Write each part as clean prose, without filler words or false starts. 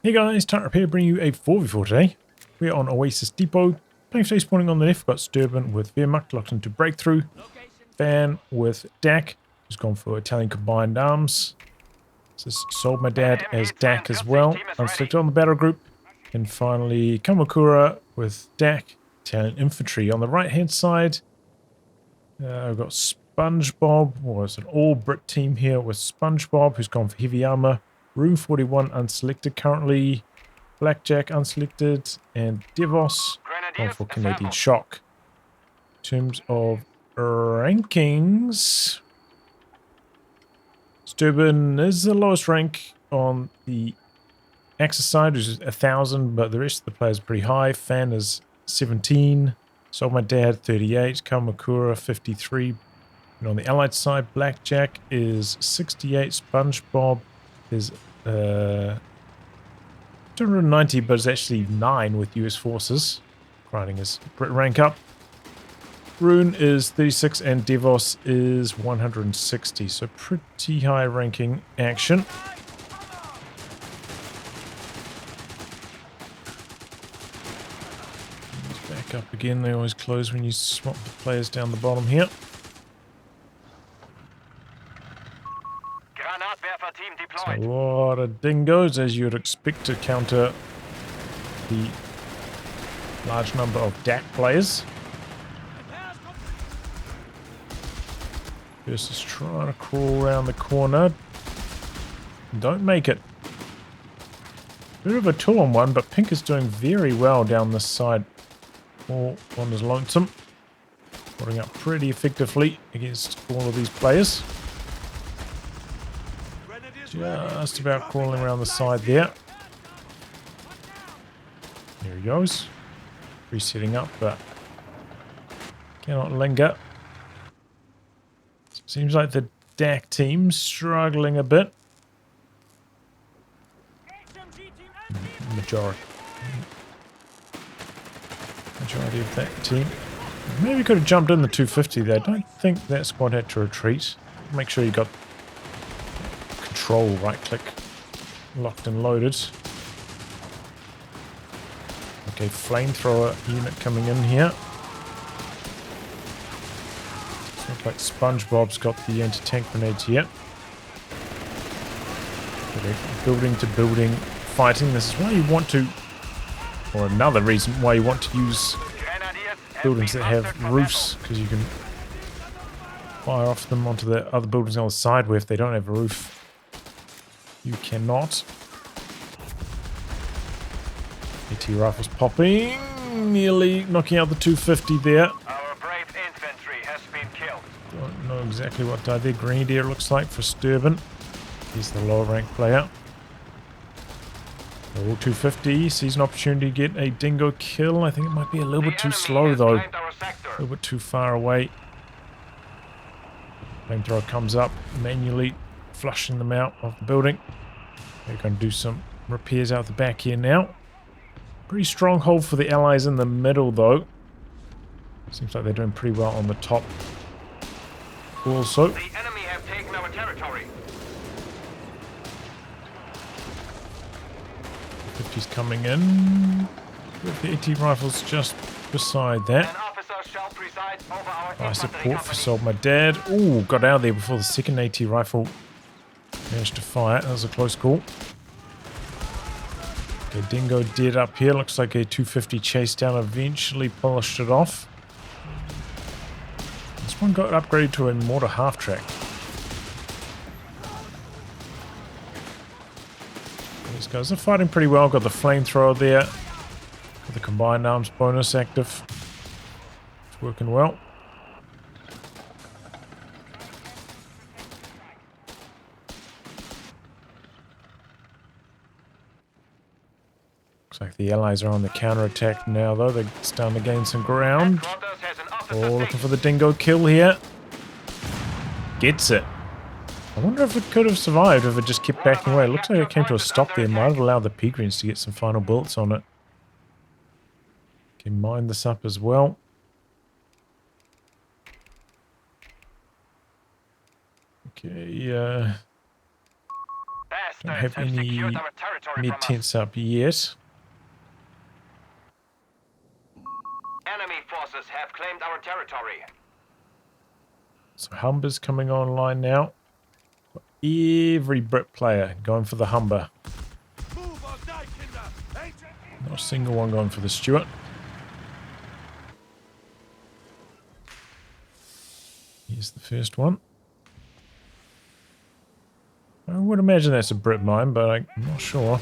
Hey guys, Tightrope here, bringing you a 4v4 today. We're on Oasis Depot. Playing today, spawning on the left, got Sterben with Wehrmacht locked into Breakthrough. Phan with Dak, who's gone for Italian Combined Arms. This is SoldMyDad as Dak as well, unselected on the battle group. And finally, Kamacura with Dak, Italian Infantry. On the right hand side, we've got SpongeBob, or it's an all-Brit team here with SpongeBob, who's gone for heavy armor. Room 41 unselected currently. Blackjack unselected. And Devos gone for Canadian Shock. In terms of rankings, Sterben is the lowest rank on the Axis side, which is 1,000, but the rest of the players are pretty high. Phan is 17. SoldMyDad 38. Kamakura 53. And on the Allied side, Blackjack is 68. SpongeBob is 290, but it's actually 9 with US forces, grinding his Brit rank up. Rune is 36 and Devos is 160, so pretty high ranking action. Back up again, they always close when you swap the players down the bottom here. So a lot of dingoes, as you'd expect to counter the large number of Dak players. First is trying to crawl around the corner. Don't make it. Bit of a 2-on-1, but Pink is doing very well down this side. All on his lonesome. Putting up pretty effectively against all of these players. Just about crawling around the side there. There he goes. Resetting up, but cannot linger. Seems like the Dak team's struggling a bit. Majority of that team. Maybe could have jumped in the 250 there. I don't think that squad had to retreat. Make sure you got control right click locked and loaded. Okay, flamethrower unit coming in here. Looks like SpongeBob's got the anti-tank grenades here. Okay, building to building fighting. This is why you want to, or another reason why you want to use buildings that have roofs, because you can fire off them onto the other buildings on the side, where if they don't have a roof, you cannot. AT rifles popping, nearly knocking out the 250 there. Our brave infantry has been killed. Don't know exactly what died there. Grenadier looks like for Sterben. He's the lower rank player. All 250, sees an opportunity to get a dingo kill. I think it might be a little bit too slow though. A little bit too far away. Flamethrower comes up, manually flushing them out of the building. They're going to do some repairs out the back here now. Pretty strong hold for the allies in the middle though. Seems like they're doing pretty well on the top also. The enemy have taken our territory. 50's coming in. With the AT rifles just beside that. An officer shall preside over our Nice infantry support for company. SoldMyDad. Ooh, got out of there before the second AT rifle managed to fire. That was a close call. Okay, dingo dead up here. Looks like a 250 chased down, eventually polished it off. This one got upgraded to a mortar half-track. These guys are fighting pretty well. Got the flamethrower there. Got the combined arms bonus active. It's working well. Looks like the allies are on the counterattack now though. They're starting to gain some ground. Headquarters has an officer Oh, looking station. for the dingo kill here. Gets it. I wonder if it could have survived if it just kept backing away. It looks like it came to a stop there. Might have allowed the P-Greens to get some final bullets on it. Can mine this up as well. Okay, Pass Don't have have any secured our territory mid from us. tents up yet. Enemy forces have claimed our territory. So Humber's coming online now. Every Brit player going for the Humber. Not a single one going for the Stuart. Here's the first one. I would imagine that's a Brit mine, but I'm not sure.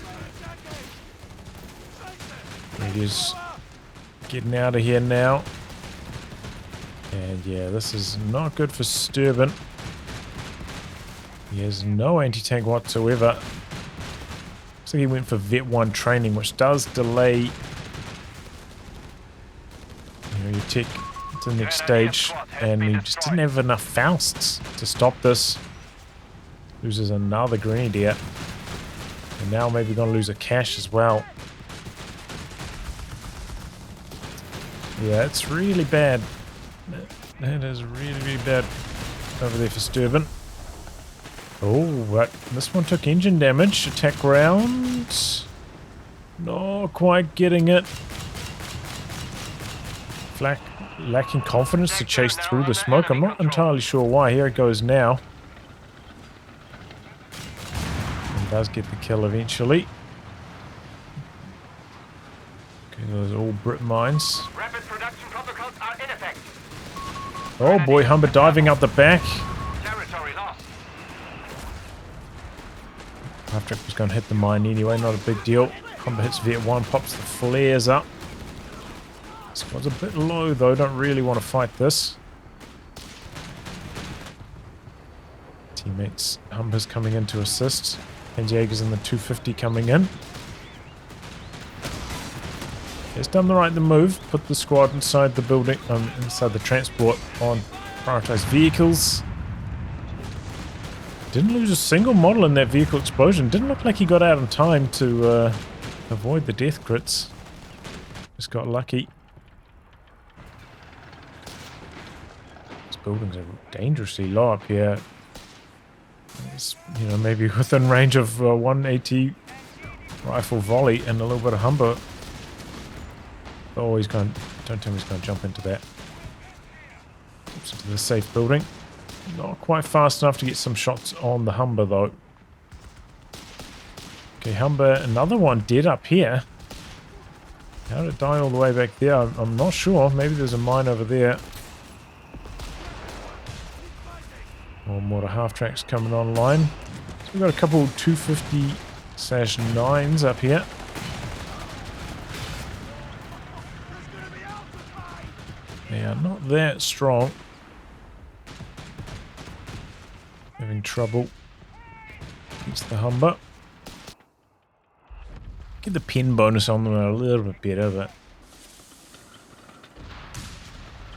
It is getting out of here now. And yeah, this is not good for Sterben. He has no anti-tank whatsoever. Looks like he went for Vet 1 training, which does delay your tech to the next stage. And he just didn't have enough Fausts to stop this. Loses another Grenadier. And now maybe going to lose a cache as well. Yeah, it's really bad. That is really, really bad over there for Sterben. Oh, but this one took engine damage. Attack round. Not quite getting it. Lacking confidence to chase through the smoke. I'm not entirely sure why. Here it goes now. And does get the kill eventually. Okay, those are all Brit mines. Rapid production protocols are in effect. Oh boy, Humber diving up the back. Territory lost. Half-track was going to hit the mine anyway, not a big deal. Humber hits Vet 1, pops the flares up. Squad's a bit low though, don't really want to fight this. Teammates, Humber's coming in to assist. Panzerjager's in the 250 coming in. He's done the right move, put the squad inside the building, inside the transport on prioritized vehicles. Didn't lose a single model in that vehicle explosion. Didn't look like he got out in time to avoid the death crits. Just got lucky. These buildings are dangerously low up here. It's, you know, maybe within range of 180 rifle volley and a little bit of Humber. Oh, he's going. Don't tell me he's going to jump into that. Jumps into the safe building. Not quite fast enough to get some shots on the Humber, though. Okay, Humber, another one dead up here. How did it die all the way back there? I'm not sure. Maybe there's a mine over there. More mortar half-tracks coming online. So we've got a couple 250/9s up here. They are not that strong. Having trouble against the Humber. Get the pin bonus on them a little bit better, but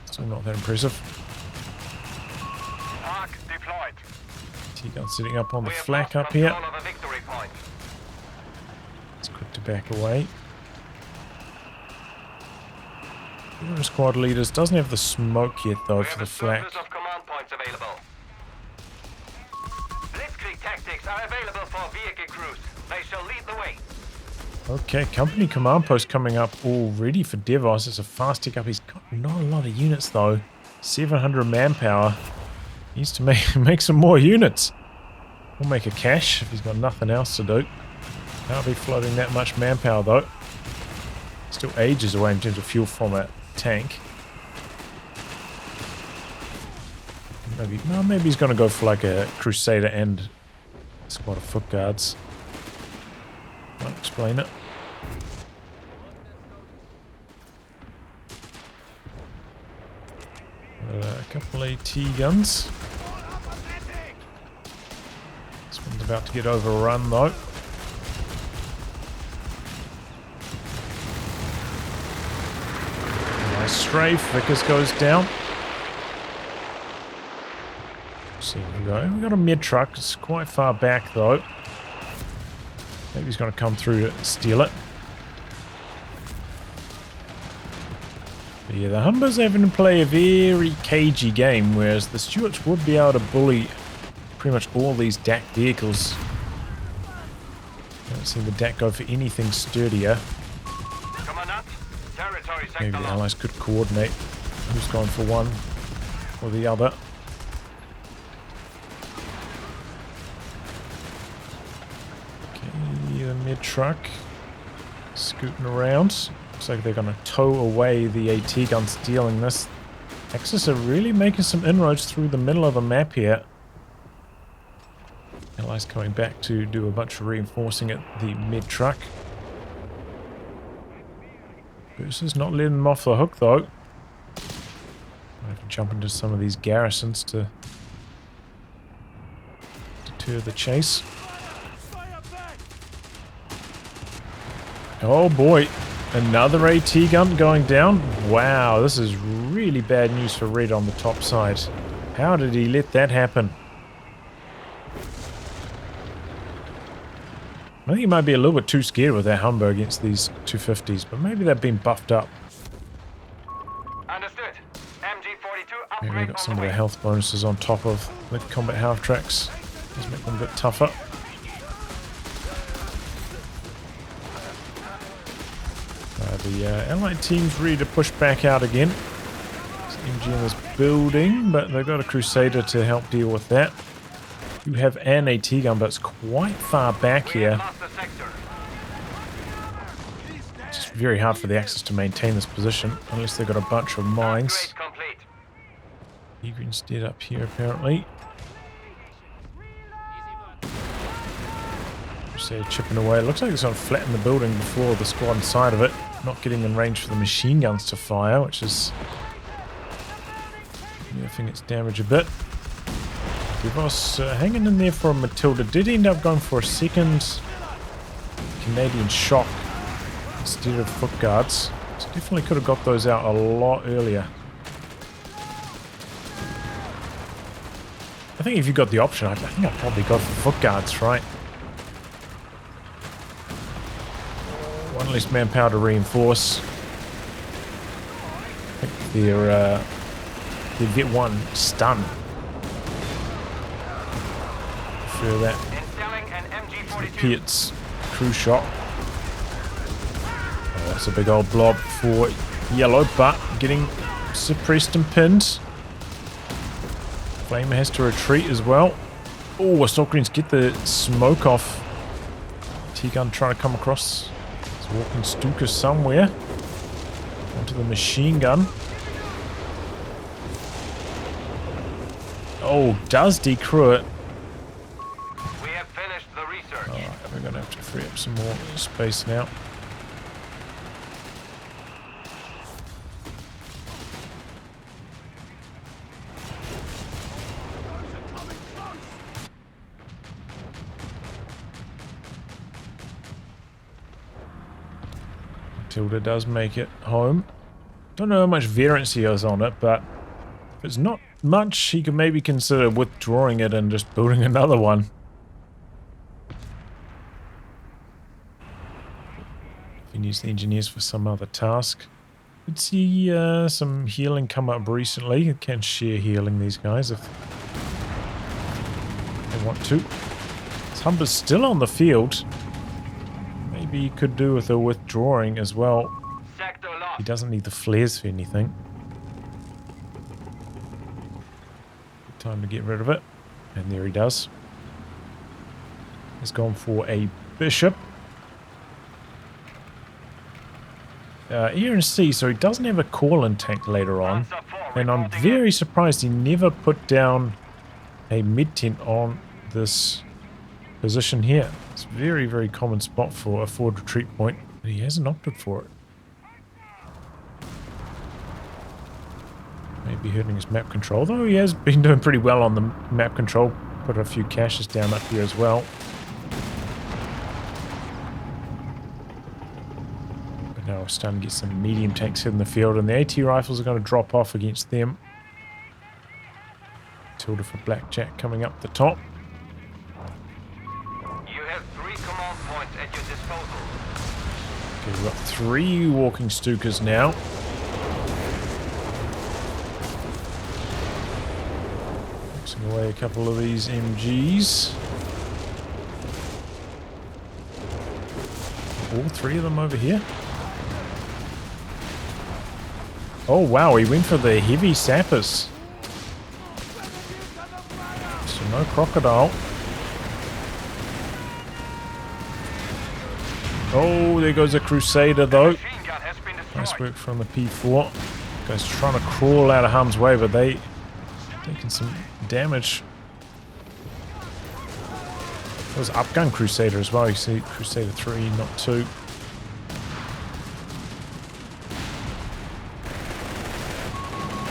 still not that impressive. Arc deployed. T-gun sitting up on the We have flak lost up here. control of a victory point. It's quick to back away. One of the squad leaders doesn't have the smoke yet though We for have the a flak. surplus of command points available. Blitzkrieg tactics are available for vehicle crews. They shall lead the way. Okay, company command post coming up already for Devos. It's a fast tick up. He's got not a lot of units though. 700 manpower. Needs to make some more units. We'll make a cache if he's got nothing else to do. Can't be floating that much manpower though. Still ages away in terms of fuel from a tank. Maybe he's going to go for like a Crusader and a squad of foot guards. Might explain it. A couple AT guns. This one's about to get overrun though. Nice strafe. Vickers goes down. See, we got a mid truck. It's quite far back though. Maybe he's going to come through to steal it. But yeah, the Humber's having to play a very cagey game, whereas the Stuarts would be able to bully pretty much all these DAC vehicles. Don't see the DAC go for anything sturdier. Commandant, territory sector Maybe the locked. allies could coordinate who's going for one or the other. Okay, the mid truck scooting around. Looks like they're going to tow away the AT gun stealing this. Axis are really making some inroads through the middle of the map here. Allies coming back to do a bunch of reinforcing at the mid truck. This is not letting them off the hook though. I have to jump into some of these garrisons to deter the chase. Oh boy, another AT gun going down. Wow, this is really bad news for Red on the top side. How did he let that happen? I think he might be a little bit too scared with that Humber against these 250s, but maybe they've been buffed up. Understood. MG-42 upgrade Maybe they got on some the of the way. health bonuses on top of the combat half tracks. Does make them a bit tougher. The allied team's ready to push back out again. There's MG in this building, but they've got a Crusader to help deal with that. You have an AT gun, but it's quite far back We have here. lost the sector. It's just very hard for the Axis to maintain this position, unless they've got a bunch of mines. Upgrade complete. Eagren's dead up here, apparently. Crusader chipping away. It looks like it's going to flatten the building before the squad inside of it. Not getting in range for the machine guns to fire, which is nerfing its damage a bit. Devos hanging in there for a Matilda. Did end up going for a second Canadian shock instead of foot guards. So definitely could have got those out a lot earlier. I think if you got the option, I think I'd probably go for foot guards, right? One less manpower to reinforce. I think they'd get one stun. For that Installing an MG-42. Piet's crew shot. Oh, that's a big old blob for yellow, but getting suppressed and pinned. Flamer has to retreat as well. Oh, Assault Greens get the smoke off. T-gun trying to come across. He's walking Stuka somewhere. Onto the machine gun. Oh, does decrew it. We have finished the research. Alright, we're going to have to free up some more space now. Matilda does make it home. Don't know how much variance he has on it, but if it's not much, he could maybe consider withdrawing it and just building another one. If he needs the engineers for some other task. Could see some healing come up recently. You can share healing, these guys, if they want to. This Humber's still on the field. Maybe you could do with a withdrawing as well. Sector He locked. doesn't need the flares for anything. Good time to get rid of it. And there he does. He's gone for a bishop. Here in C, so he doesn't have a call-in tank later on. Panzer IV And I'm reporting very surprised he never put down a mid-tent on this position here. It's a very, very common spot for a forward retreat point, but he hasn't opted for it. Maybe hurting his map control, though he has been doing pretty well on the map control. Put a few caches down up here as well. But now we're starting to get some medium tanks in the field, and the AT rifles are going to drop off against them. Tilda for Blackjack coming up the top. You have 3 command points at your disposal. Okay, we've got 3 walking Stukas now. Mixing away a couple of these MGs. all three of them over here? Oh wow, he went for the heavy sappers. So no crocodile. Oh, there goes a Crusader though. Nice work from the P4. Guys trying to crawl out of harm's way, but they taking some damage. That was Upgun Crusader as well. You see Crusader 3, not 2.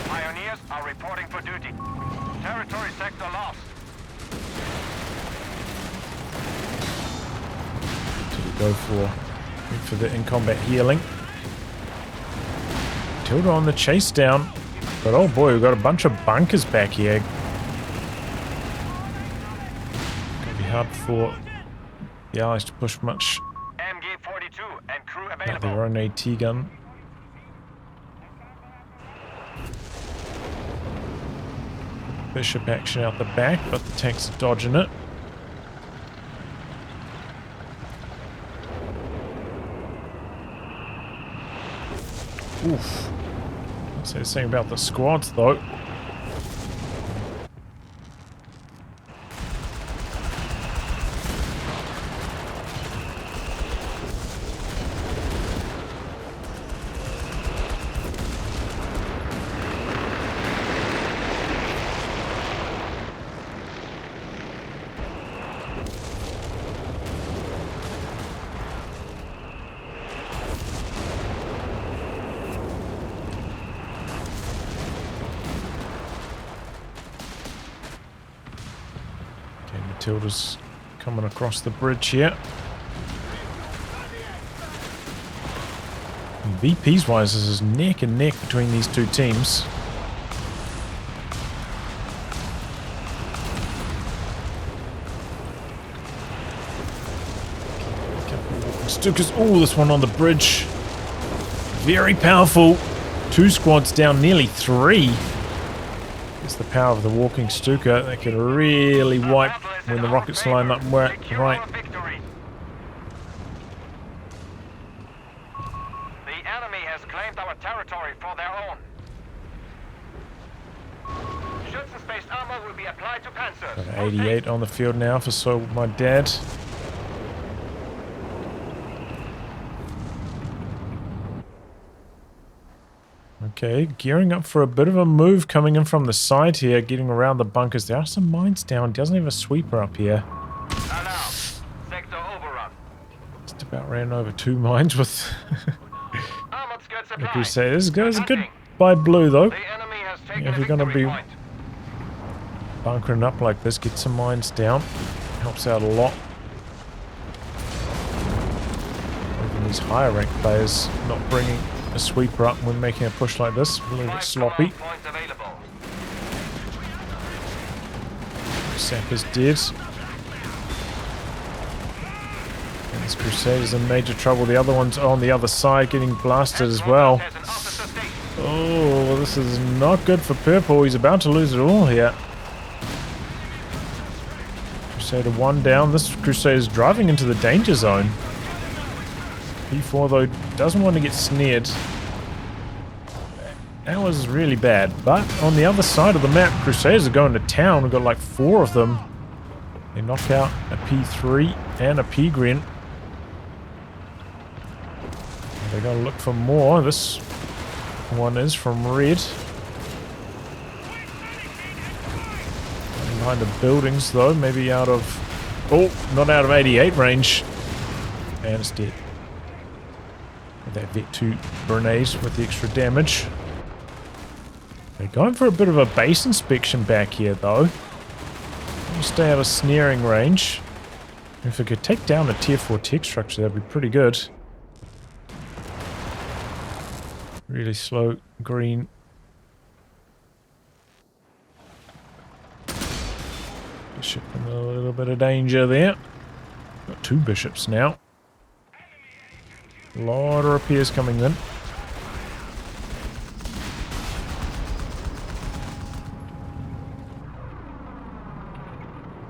Pioneers are reporting for duty. Territory sector lost. Go for the in-combat healing. Tilda on the chase down. But oh boy, we've got a bunch of bunkers back here. Gonna be hard for the Allies to push much. MG-42 and crew Got available. their own AT gun. Bishop action out the back, but the tanks are dodging it. Oof. I'd say the same about the squads though. Matilda's coming across the bridge here. And VPs wise, this is neck and neck between these two teams. Stukas, oh, this one on the bridge. Very powerful. 2 squads down, nearly 3. It's the power of the walking Stuka that could really wipe when the rockets line up right. The enemy has claimed our territory for their own. Schützenspaced armor will be applied to Panzers. Got 88 on the field now for SoldMyDad. Okay, gearing up for a bit of a move coming in from the side here, getting around the bunkers. There are some mines down. Doesn't have a sweeper up here. Alarm. Sector overrun. Just about ran over 2 mines with Armored skirt the supply. Crusaders. Goes a good by blue though. The enemy has taken If a you're gonna victory be point. bunkering up like this, get some mines down. Helps out a lot. Even these higher ranked players not bringing a sweeper up when making a push like this. A little bit sloppy. Points available. Sapper's dead. And this Crusader's in major trouble. The other one's on the other side getting blasted as well. Has an officer station. Oh, well, this is not good for Purple. He's about to lose it all here. Crusader 1 down. This Crusader's driving into the danger zone. P4 though doesn't want to get snared. That was really bad. But on the other side of the map, Crusaders are going to town. We've got like 4 of them. They knock out a P3 and a P-Gren. They gotta look for more. This one is from red. Behind the buildings though, maybe out of... Oh, not out of 88 range. And it's dead. That Vet 2 grenade with the extra damage. They're going for a bit of a base inspection back here though. Stay out of snaring range. If we could take down a tier 4 tech structure, that'd be pretty good. Really slow green. Bishop in a little bit of danger there. Got 2 bishops now. A lot of repairs coming in.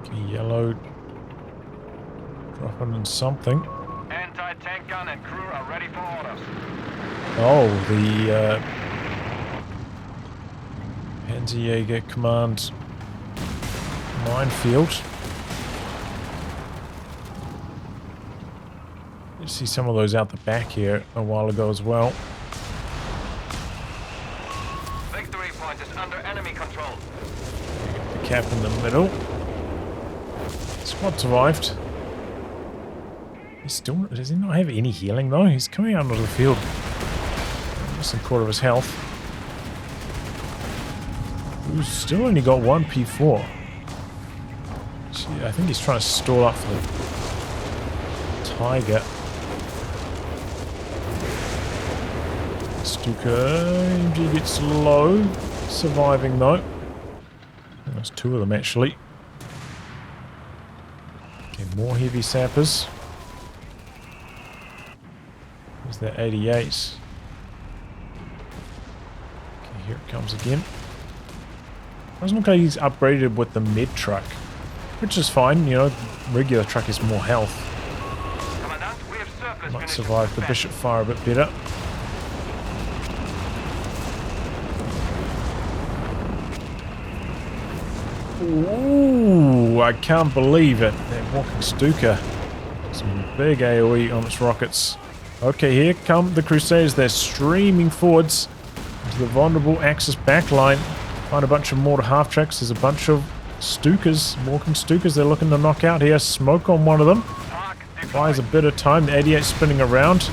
Okay, yellow dropping in something. Anti-tank gun Phan and crew are ready for orders. Oh, the Panzerjager Kommand minefield. You see some of those out the back here a while ago as well. Victory point is under enemy control. The cap in the middle. Squad survived. Does he not have any healing though? He's coming out onto the field. Less than a quarter of his health. He's still only got one P4. Gee, I think he's trying to stall up for the Tiger. Stuka MG gets low. Surviving though. There's two of them actually. Okay, more heavy sappers. There's that 88. Okay, here it comes again. Doesn't look like he's upgraded with the mid truck, which is fine, you know, regular truck is more health. Commandant, we have surplus Might survive the bishop fire a bit better. Ooh, I can't believe it. That walking Stuka. Some big AoE on its rockets. Okay, here come the Crusaders. They're streaming forwards into the vulnerable Axis backline. Find a bunch of mortar half-tracks. There's a bunch of Stukas, walking Stukas they're looking to knock out here. Smoke on one of them. Buys a bit of time. The 88 spinning around.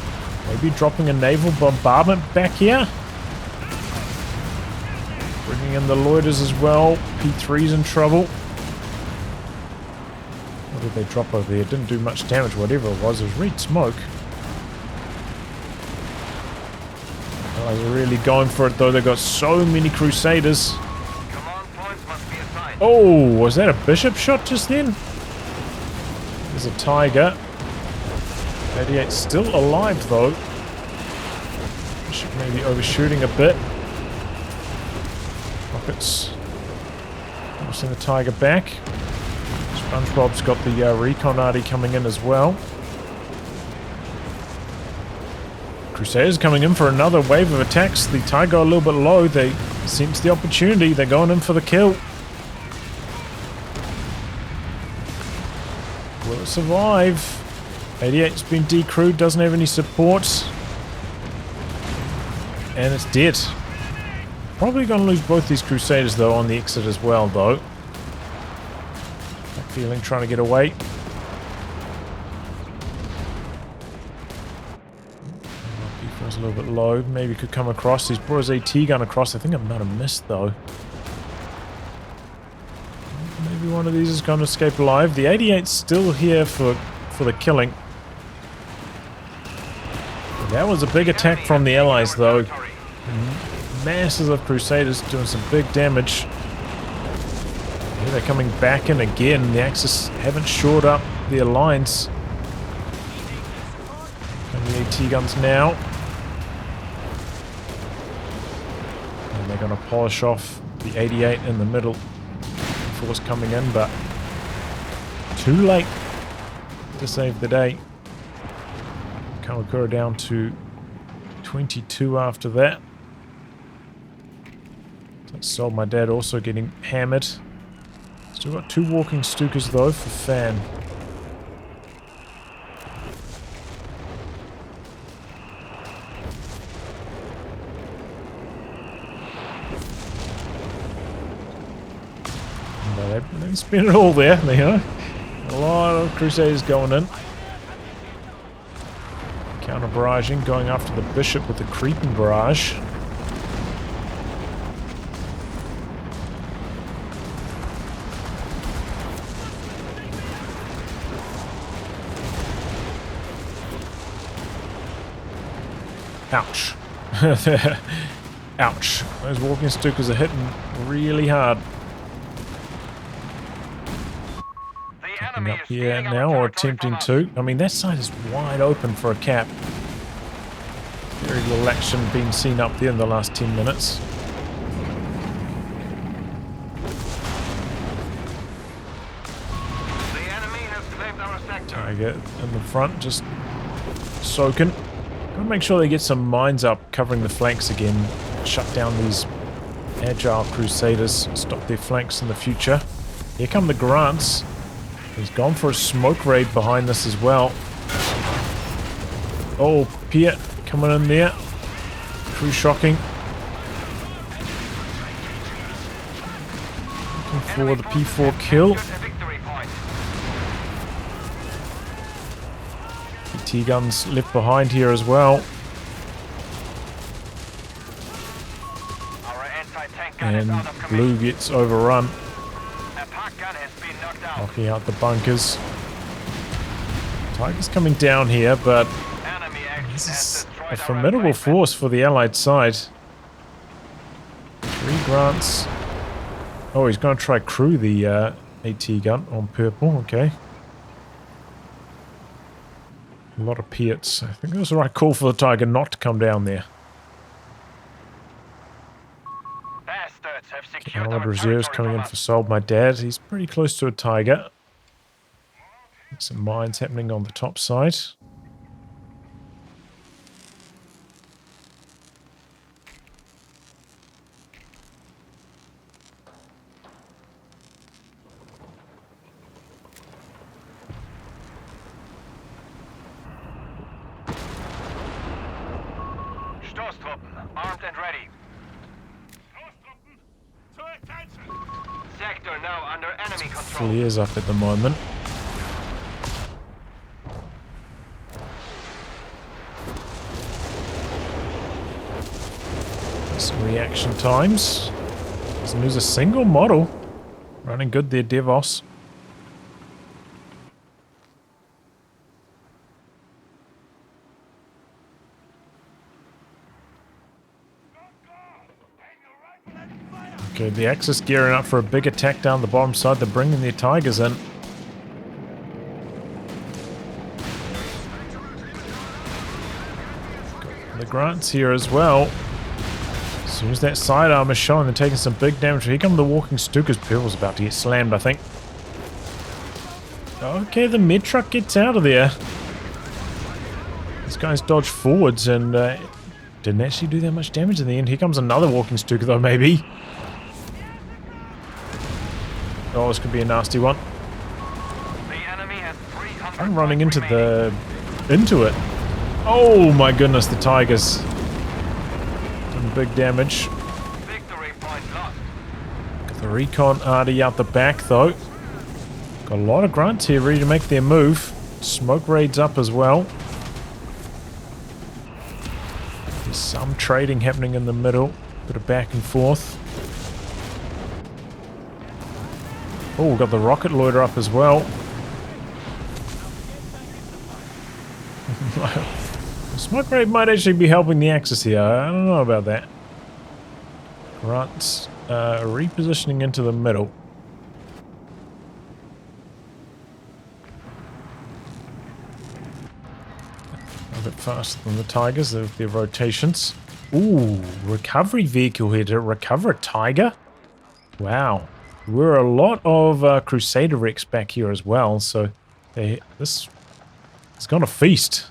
Maybe dropping a naval bombardment back here. Bringing in the loiters as well. P3's in trouble. What did they drop over there? Didn't do much damage, whatever it was red smoke. Guys are really going for it though. They've got so many Crusaders. Command points must be assigned. Oh, was that a bishop shot just then? There's a Tiger. 88 still alive though. Bishop maybe overshooting a bit. Rockets. Forcing the Tiger back. SpongeBob's got the recon arty coming in as well. Crusaders coming in for another wave of attacks. The Tiger a little bit low. They sense the opportunity. They're going in for the kill. Will it survive? 88's been decrewed. Doesn't have any support. And it's dead. Probably going to lose both these Crusaders though on the exit as well though. That feeling trying to get away. A little bit low. Maybe could come across. He's brought his AT gun across. I think I might have missed though. Maybe one of these is going to escape alive. The 88's still here for the killing. That was a big attack from the Allies though. Masses of Crusaders doing some big damage. Here they're coming back in again. The Axis haven't shored up their lines. And the AT guns now. They're going to polish off the 88 in the middle. Force coming in, but too late to save the day. Kamakura down to 22 after that. SoldMyDad also getting hammered. Still got two walking Stukas though for Phan. They spent it all there, you know. A lot of Crusaders going in. Counter barraging, going after the bishop with the creeping barrage. Ouch. Ouch. Those walking Stukas are hitting really hard. Up here now, or attempting to. I mean, that side is wide open for a cap. Very little action being seen up there in the last 10 minutes. The enemy has claimed our sector. Tiger in the front, just soaking. Gotta make sure they get some mines up covering the flanks again. Shut down these agile crusaders. Stop their flanks in the future. Here come the grunts. He's gone for a smoke raid behind this as well. Oh, Piet coming in there. True shocking. Looking for the P4 kill. PT guns left behind here as well. And blue gets overrun. Knocking out the bunkers. Tiger's coming down here, but this is a formidable force for the Allied side. 3 grunts. Oh, he's going to try crew the AT gun on purple. Okay. A lot of Piets. I think it was the right call for the Tiger not to come down there. Armored reserves coming in for SoldMyDad. He's pretty close to a Tiger. Some mines happening on the top side. Stoßtruppen, armed and ready. Sector now under enemy control. Flares up at the moment. Some reaction times. Doesn't lose a single model. Running good there, Devos. Okay, the Axis gearing up for a big attack down the bottom side. They're bringing their Tigers in. Got the grunts here as well. As soon as that sidearm is showing, they're taking some big damage. Here come the walking Stukas. Purple's about to get slammed, I think. Okay, the mid truck gets out of there. These guys dodged forwards and didn't actually do that much damage in the end. Here comes another walking Stuka though, maybe. Oh, this could be a nasty one. I'm running into it. Oh my goodness, the Tigers. Doing big damage. Got the recon arty out the back though. Got a lot of grunts here ready to make their move. Smoke raids up as well. There's some trading happening in the middle. Bit of back and forth. Oh, we've got the rocket loader up as well. Smoke raid might actually be helping the Axis here. I don't know about that. Grunts repositioning into the middle. A bit faster than the Tigers with their rotations. Ooh, recovery vehicle here to recover a Tiger. Wow. There were a lot of Crusader wrecks back here as well, so it's gonna feast.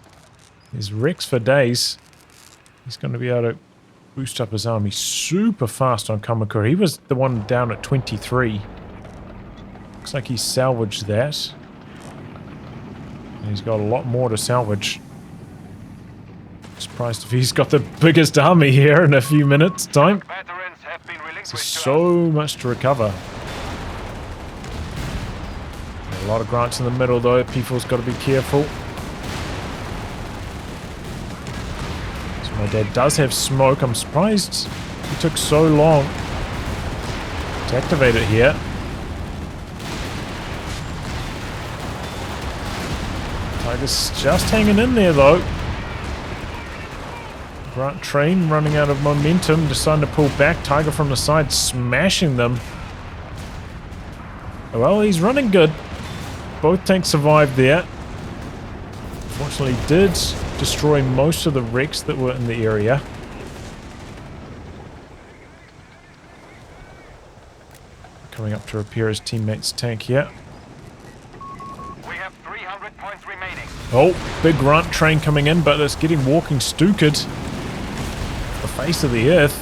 There's wrecks for days. He's going to be able to boost up his army super fast on kamacura. He was the one down at 23. Looks like he salvaged that. And he's got a lot more to salvage. Surprised if he's got the biggest army here in a few minutes time. There's so much to recover. A lot of grunts in the middle though. People's got to be careful. My dad does have smoke. I'm surprised he took so long to activate it here. Tiger's just hanging in there though. Grunt train running out of momentum, deciding to pull back. Tiger from the side smashing them. Well, he's running good. Both tanks survived there. Fortunately did destroy most of the wrecks that were in the area. Coming up to repair his teammate's tank here. We have 300 points remaining. Oh, big grunt train coming in, but it's getting walking Stukered. The face of the earth.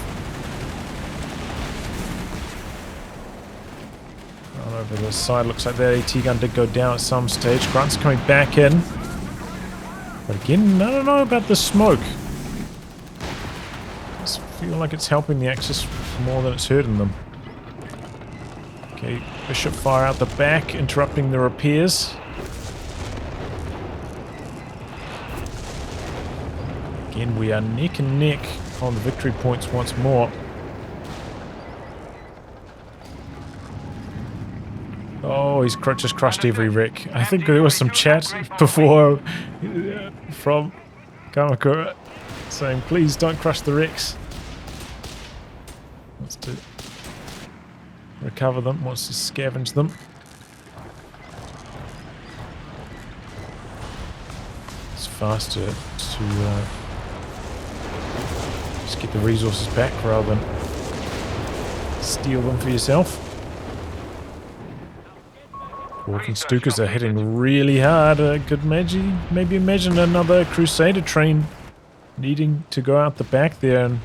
Right over the side, looks like that AT gun did go down at some stage. Grunt's coming back in. But again, I don't know about the smoke. I feel like it's helping the Axis more than it's hurting them. Okay, Bishop fire out the back, interrupting the repairs. Again, we are neck and neck on the victory points once more. Oh, he's just crushed every wreck. I think there was some chat before from Kamakura saying, please don't crush the wrecks. Wants to recover them, wants to scavenge them. It's faster to just get the resources back rather than steal them for yourself. Walking Stukers are hitting really hard. I could maybe imagine another Crusader train needing to go out the back there and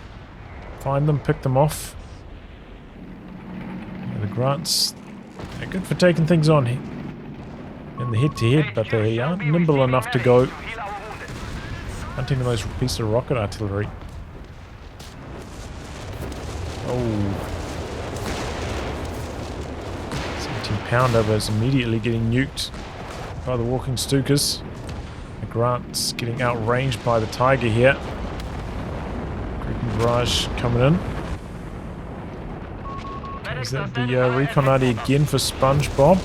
find them, pick them off. Yeah, the Grants, they're good for taking things on in the head-to-head, but they aren't nimble enough to go hunting the most piece of rocket artillery. Oh. 17-pounder is immediately getting nuked by the walking Stukers. The Grant's getting outranged by the Tiger here. Creeping barrage coming in. Is that the recon ID again for SpongeBob?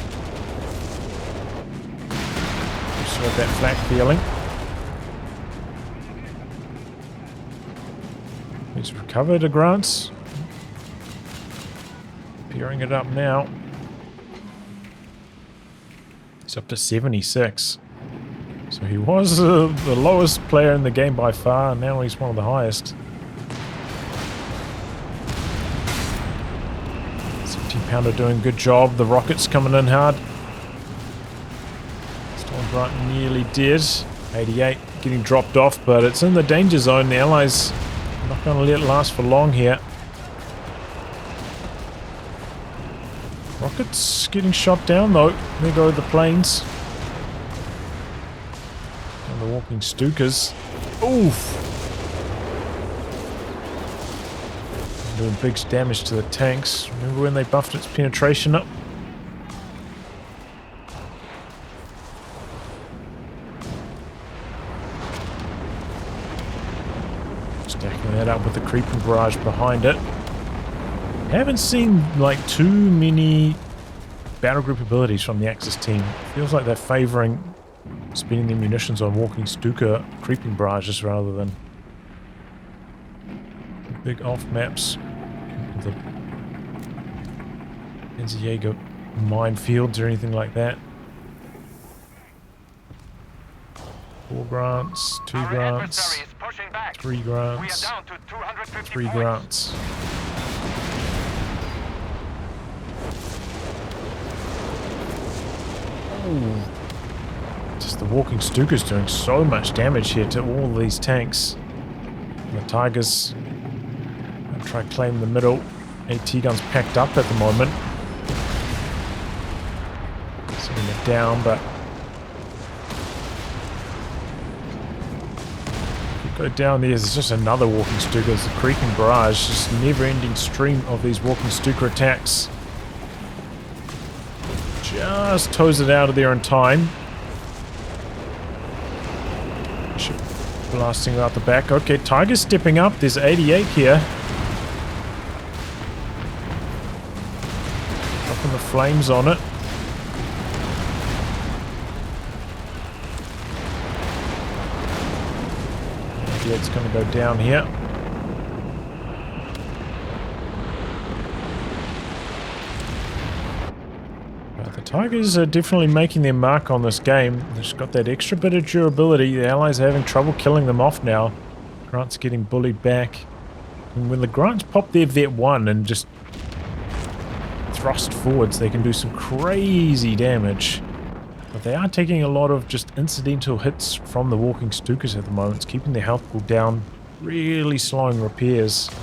Just got that flak feeling. He's recovered a Grant's. Peering it up now. He's up to 76. So he was the lowest player in the game by far, and now he's one of the highest. 17-pounder doing a good job. The rockets coming in hard. Storm Grant nearly dead. 88 getting dropped off, but it's in the danger zone. The Allies are not going to let it last for long here. Rockets getting shot down though. There go the planes. And the walking Stukers. Oof! Doing big damage to the tanks. Remember when they buffed its penetration up? Stacking that up with the creeping barrage behind it. Haven't seen like too many battle group abilities from the Axis team. Feels like they're favouring spending their munitions on walking Stuka creeping barrages rather than big off maps. The Panzerjager minefields or anything like that. 4 Grants, 2 Grants, 3 Grants, 3 Grants. Ooh. Just the walking Stuka's doing so much damage here to all these tanks. And the Tigers try to claim the middle. AT guns packed up at the moment. Sending it down, but go down there. There's just another walking Stuka. There's a creeping barrage. Just never-ending stream of these walking Stuka attacks. Just toes it out of there in time. Bishop blasting out the back. Okay, Tiger's stepping up. There's 88 here. Dropping the flames on it. Yeah, it's going to go down here. The Tigers are definitely making their mark on this game. They've just got that extra bit of durability. The Allies are having trouble killing them off now. Grant's getting bullied back. And when the Grants pop their Vet 1 and just thrust forwards, they can do some crazy damage. But they are taking a lot of just incidental hits from the walking Stukas at the moment. It's keeping their health pool down, really slowing repairs. These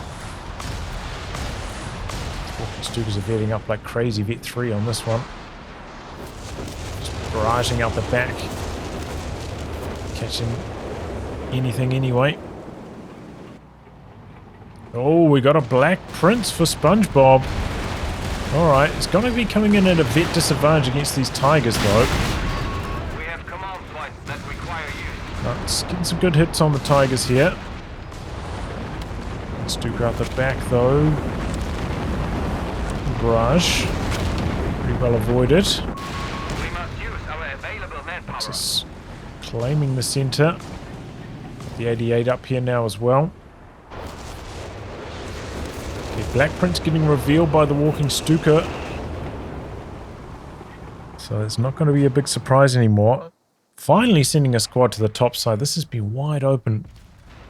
walking Stukas are vetting up like crazy. Vet 3 on this one. Just barraging out the back. Catching anything anyway. Oh, we got a Black Prince for SpongeBob. Alright, it's going to be coming in at a vet disadvantage against these Tigers though. We have command points that require you. It's getting some good hits on the Tigers here. Stuka out the back though. Barrage. Pretty well avoided. We must use our available manpower. Just claiming the center. The 88 up here now as well. Okay, Black Prince getting revealed by the walking Stuka. So it's not going to be a big surprise anymore. Finally sending a squad to the top side. This has been wide open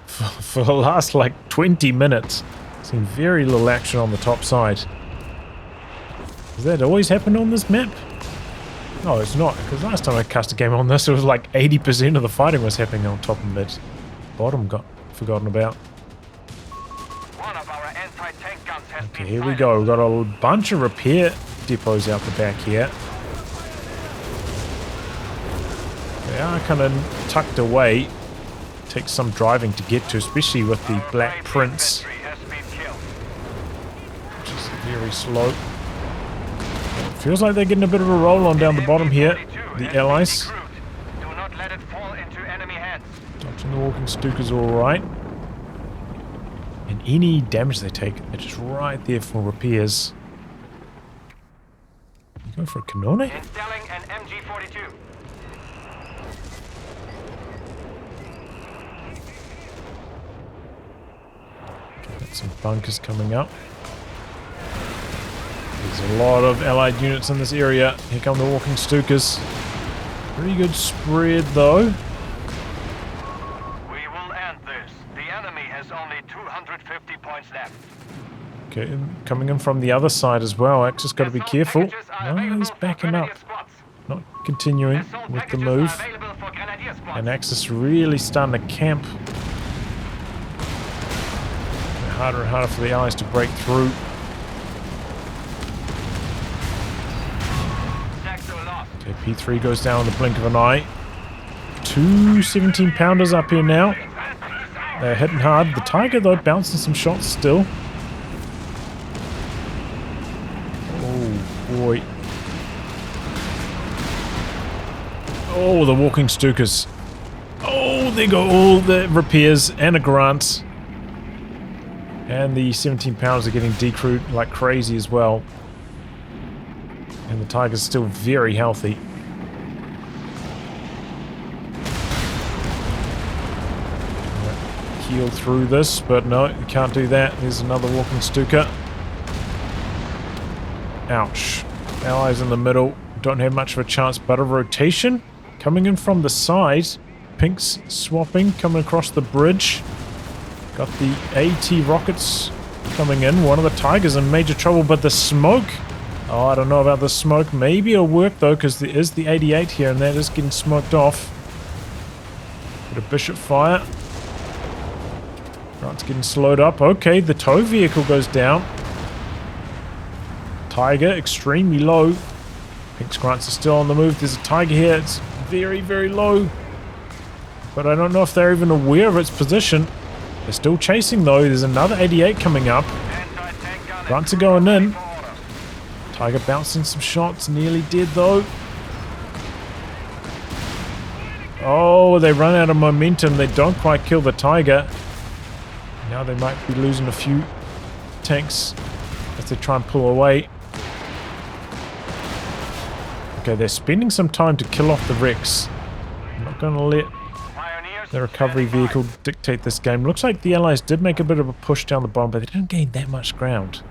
for the last like 20 minutes. Seen very little action on the top side. Does that always happen on this map? No, it's not, because last time I cast a game on this, it was like 80% of the fighting was happening on top and mid. Bottom got forgotten about. One of our anti-tank guns has Okay, been here we fired. go. We've got a bunch of repair depots out the back here. They are kind of tucked away. Takes some driving to get to, especially with the Black Prince, Infantry has been killed. which is very slow. Feels like they're getting a bit of a roll on down the bottom here. The allies. Do not let it fall into enemy hands. Dodging the walking Stukas alright. And any damage they take, they're just right there for repairs. You going for a Canone? Installing an MG42. Got some bunkers coming up. There's a lot of allied units in this area. Here come the walking Stukas. Pretty good spread though. We will end this. The enemy has only 250 points left. Okay, and coming in from the other side as well. Axis got to be Assault careful. packages are No, available he's for backing grenadier up. squads. Not continuing Assault with the packages move. are available for grenadier squads. And Axis really starting to camp. Harder and harder for the allies to break through. Sector lost. Okay, P3 goes down in the blink of an eye. Two 17-pounders up here now. They're hitting hard. The Tiger, though, bouncing some shots still. Oh, boy. Oh, the walking Stukas. Oh, there go all the repairs and a Grant. And the 17-pounders are getting decrewed like crazy as well. And the Tiger's still very healthy. Heal through this, but no, you can't do that. There's another walking Stuka. Ouch. Allies in the middle don't have much of a chance, but a rotation coming in from the side. Pinks swapping, coming across the bridge. Got the AT rockets coming in. One of the Tigers in major trouble, but the smoke. Oh, I don't know about the smoke. Maybe it'll work though, because there is the 88 here, and that is getting smoked off. Bit of Bishop fire. Grant's getting slowed up. Okay, the tow vehicle goes down. Tiger extremely low. Pink's Grants are still on the move. There's a Tiger here. It's very, very low. But I don't know if they're even aware of its position. They're still chasing though. There's another 88 coming up. Anti-tank gun Grants are going in. Tiger bouncing some shots. Nearly dead though. Oh, they run out of momentum. They don't quite kill the Tiger. Now they might be losing a few tanks as they try and pull away. Okay, they're spending some time to kill off the Rex. I'm not going to let the recovery vehicle dictate this game. Looks like the Allies did make a bit of a push down the bomb, but they didn't gain that much ground.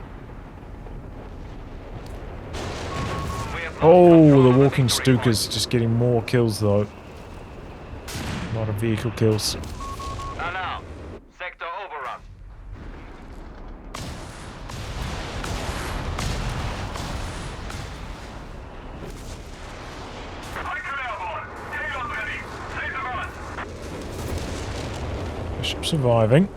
Oh, the walking Stukas just getting more kills though. A lot of vehicle kills. Alarm. Sector overrun. surviving.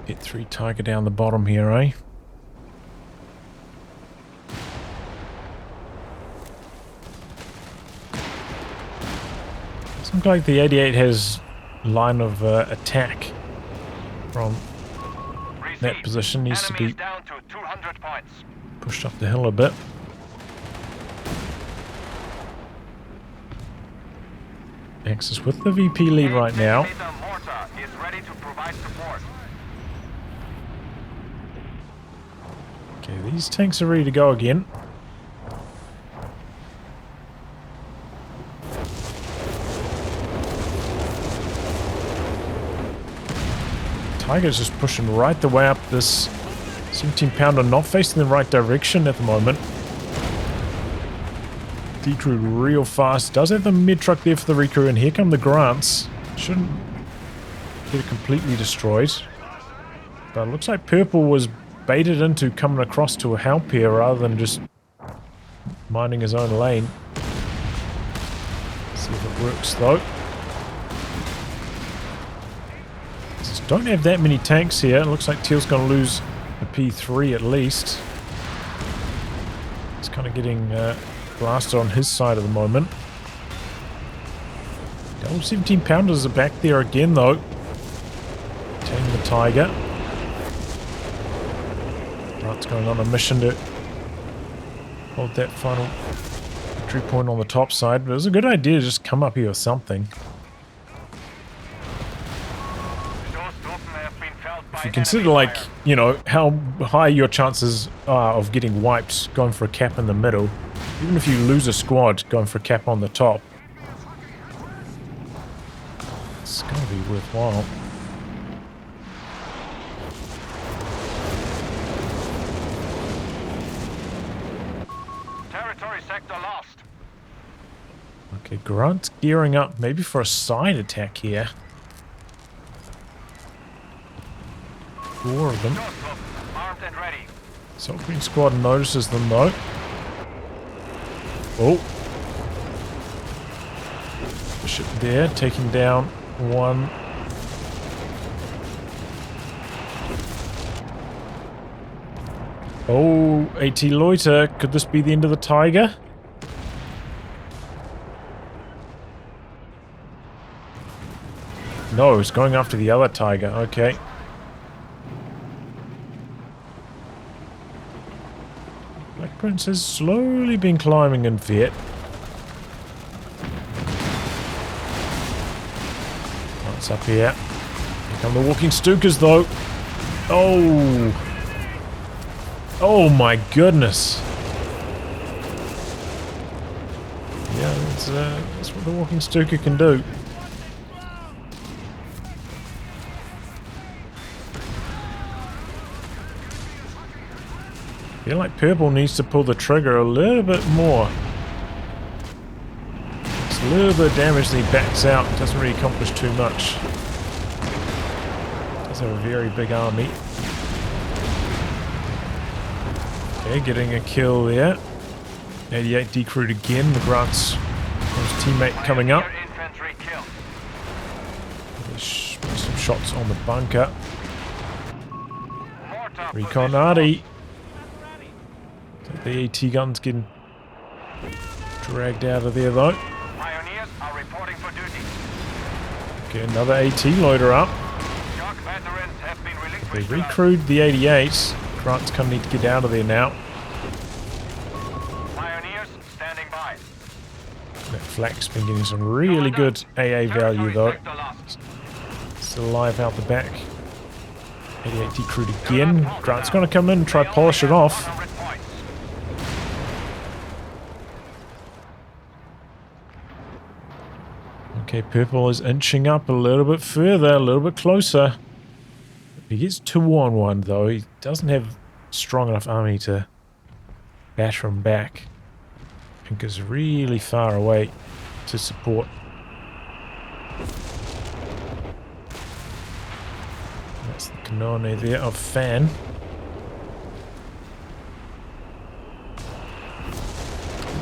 Hit 3 Tiger down the bottom here, eh? Seems like the 88 has line of attack from that position. Needs to be down to 200 points. pushed up the hill a bit. Axis with the VP lead right now. Mortar is ready to provide support. Okay, these tanks are ready to go again. Tiger's just pushing right the way up this 17-pounder, not facing the right direction at the moment. Decrewed real fast. Does have the mid-truck there for the recrew, and here come the Grants. Shouldn't get it completely destroyed. But it looks like Purple was baited into coming across to help here rather than just minding his own lane. See if it works though. Just don't have that many tanks here. It looks like Teal's going to lose a P3 at least. He's kind of getting blasted on his side at the moment. Double 17-pounders are back there again though. Taking the Tiger. It's going on a mission to hold that final entry point on the top side, but it was a good idea to just come up here with something. If you consider, like, you know, how high your chances are of getting wiped going for a cap in the middle, even if you lose a squad going for a cap on the top, it's going to be worthwhile. Sector lost. Okay, Grunt's gearing up maybe for a side attack here. 4 of them. Armed and ready. Salt Green Squad notices them though. Oh. Bishop there, taking down one. Oh, AT Loiter. Could this be the end of the Tiger? No, it's going after the other Tiger. Okay. Black Prince has slowly been climbing in Viet. What's up here? Here come the walking Stukas though. Oh. Oh my goodness. Yeah, that's what the walking Stuka can do. I feel like Purple needs to pull the trigger a little bit more. It's a little bit of damage and he backs out. Doesn't really accomplish too much. Does have a very big army. Okay, getting a kill there. 88 decrewed again. The Grant's teammate coming up. Infantry kill. There's some shots on the bunker. Reconati. The AT gun's getting dragged out of there though. Pioneers are reporting for duty. Okay, another AT loader up. Shock veterans have been released. They recrewed the 88. Grant's gonna need to get out of there now. Pioneers standing by. That flak's been getting some really good AA value though. Still alive out the back. 88 decrewed again. Grant's gonna come in and try to polish it off. Okay, Purple is inching up a little bit further, a little bit closer. He gets 2-on-1 though. He doesn't have strong enough army to batter him back. Pink is really far away to support. That's the canone there of Phan.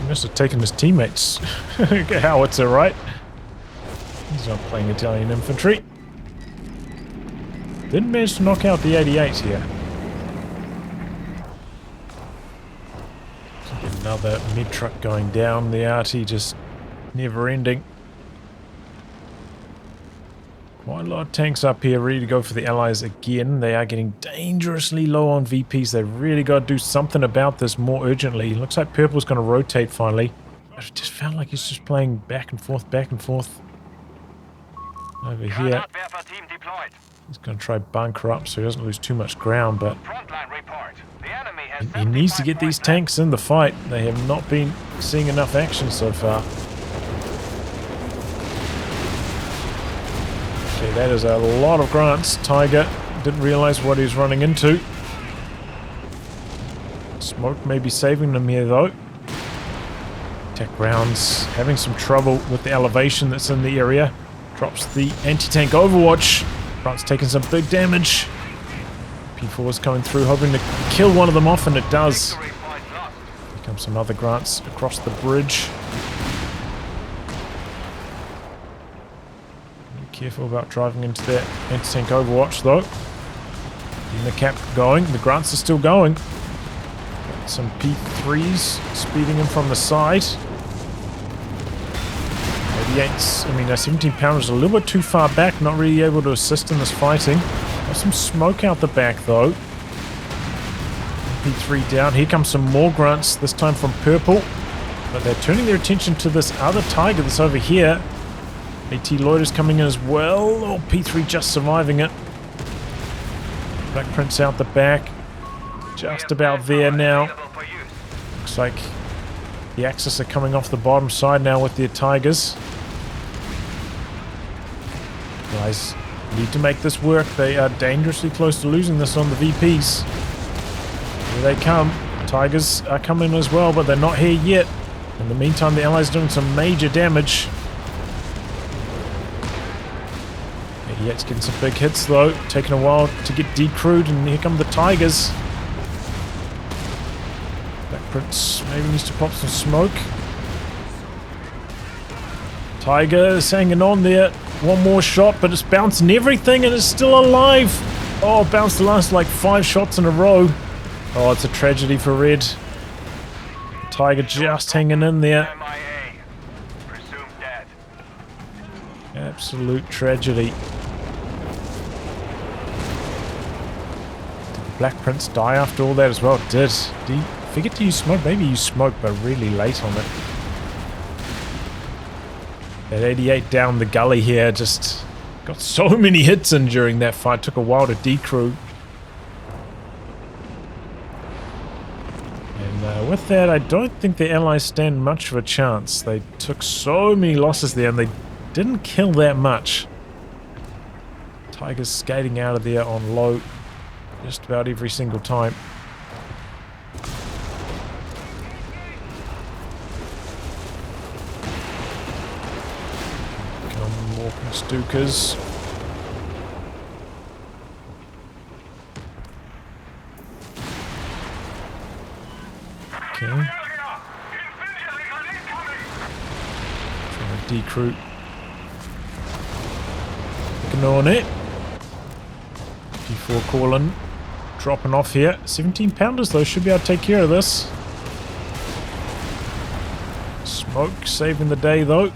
He must have taken his teammates' howitzer, right? He's not playing Italian infantry. Didn't manage to knock out the 88 here. Another mid truck going down. The RT just never ending. Quite a lot of tanks up here ready to go for the Allies again. They are getting dangerously low on VPs. They really got to do something about this more urgently. Looks like Purple's going to rotate finally. It just felt like he's just playing back and forth, back and forth. Over here. He's going to try bunker up so he doesn't lose too much ground, but he needs to get these tanks in the fight. They have not been seeing enough action so far. Okay, that is a lot of grants. Tiger didn't realize what he was running into. Smoke may be saving them here though. Tech rounds having some trouble with the elevation that's in the area. Drops the anti-tank overwatch. Grant's taking some big damage. P4 is coming through, hoping to kill one of them off, and it does. Here comes some other grants across the bridge. Be careful about driving into that anti-tank overwatch, though. Getting the cap going. The grants are still going. Got some P3s speeding in from the side. 88s, I mean, 17 pounders a little bit too far back, not really able to assist in this fighting. Got some smoke out the back though. P3 down. Here comes some more grunts, this time from Purple. But they're turning their attention to this other Tiger that's over here. AT Loiter's coming in as well. Oh, P3 just surviving it. Black Prince out the back. Just about there now. Looks like the Axis are coming off the bottom side now with their Tigers. Guys need to make this work. They are dangerously close to losing this on the VPs. Here they come. Tigers are coming as well, but they're not here yet. In the meantime, the Allies are doing some major damage. It's getting some big hits though. Taking a while to get decrewed, and here come the Tigers. Black Prince maybe needs to pop some smoke. Tiger's hanging on there. One more shot, but it's bouncing everything and it's still alive. Oh, it bounced the last like 5 shots in a row. Oh, it's a tragedy for Red. Tiger just hanging in there. Absolute tragedy. Did the Black Prince die after all that as well? Did he forget to use smoke? Maybe he used smoke, but really late on it. That 88 down the gully here just got so many hits in during that fight. Took a while to decrew. And with that, I don't think the Allies stand much of a chance. They took so many losses there and they didn't kill that much. Tiger's skating out of there on low just about every single time. Stukas. Okay. Trying to decrew. Looking on it. P4 calling. Dropping off here. 17 pounders though, should be able to take care of this. Smoke saving the day though.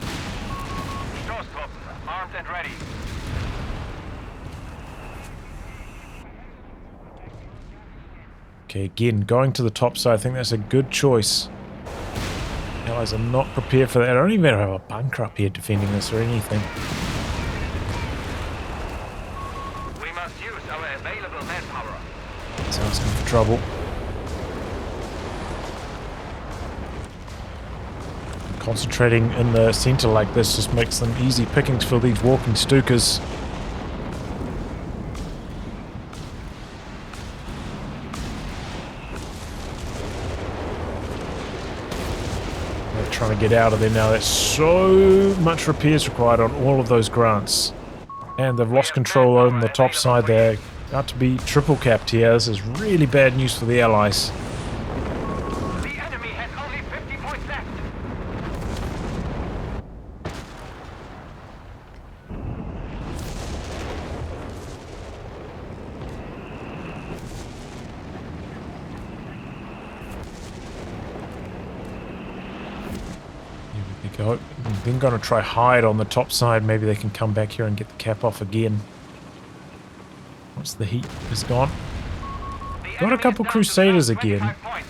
Okay, again, going to the top side, I think that's a good choice. Allies are not prepared for that. I don't even have a bunker up here defending this or anything. We must use our available manpower. It's asking for trouble. Concentrating in the center like this just makes them easy pickings for these walking Stukas. Trying to get out of there now. There's so much repairs required on all of those grants, and they've lost control on the top side there. About to be triple capped here. This is really bad news for the Allies. The enemy has only 50 points left. They're going to try hide on the top side. Maybe they can come back here and get the cap off again. Once the heat is gone. Got a couple Crusaders again. I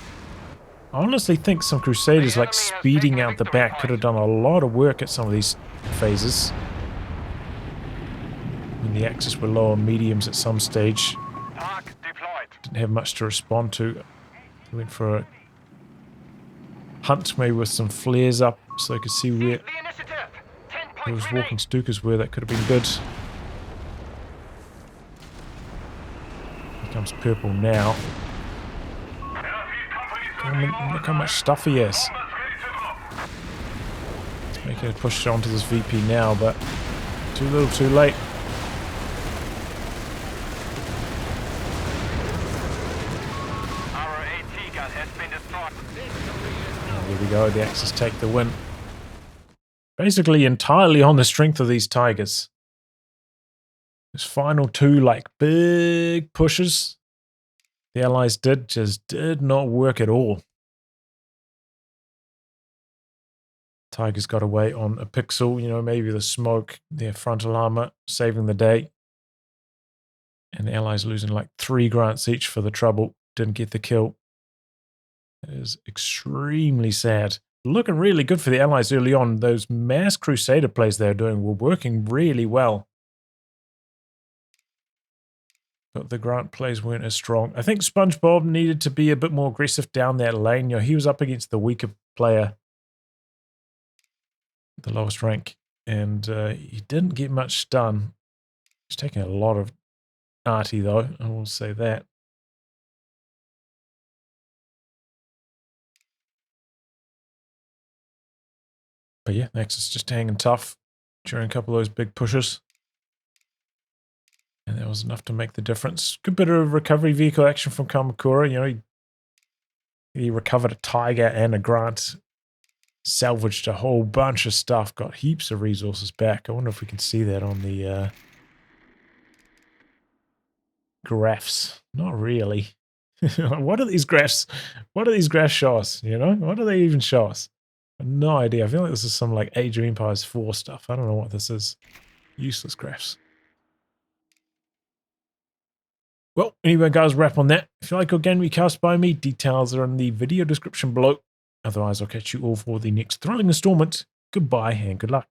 honestly think some Crusaders, like speeding out the back, could have done a lot of work at some of these phases. When the Axis were low on mediums at some stage. Didn't have much to respond to. Went for a hunt, maybe with some flares up, so I could see where those walking Stukas were. That could have been good. Here comes purple now. Look how much stuff he has. Let's make a push onto this VP now, but too little, too late. There we go, the Axis take the win. Basically entirely on the strength of these Tigers. This final two, like, big pushes the Allies just did not work at all. Tigers got away on a pixel, you know, maybe the smoke, their frontal armor saving the day. And the Allies losing like 3 grants each for the trouble. Didn't get the kill. It is extremely sad. Looking really good for the Allies early on. Those mass Crusader plays they're doing were working really well. But the Grant plays weren't as strong. I think SpongeBob needed to be a bit more aggressive down that lane. You know, he was up against the weaker player, the lowest rank, and he didn't get much done. He's taking a lot of arty, though, I will say that. But yeah, Axis just hanging tough during a couple of those big pushes. And that was enough to make the difference. Good bit of recovery vehicle action from Kamakura. You know, he recovered a Tiger and a Grant. Salvaged a whole bunch of stuff. Got heaps of resources back. I wonder if we can see that on the graphs. Not really. What are these graphs? What do these graphs show us? You know? What do they even show us? I have no idea. I feel like this is some like Age of Empires 4 stuff. I don't know what this is. Useless graphs. Well, anyway, guys, wrap on that. If you like your game recast by me, details are in the video description below. Otherwise, I'll catch you all for the next thrilling installment. Goodbye and good luck.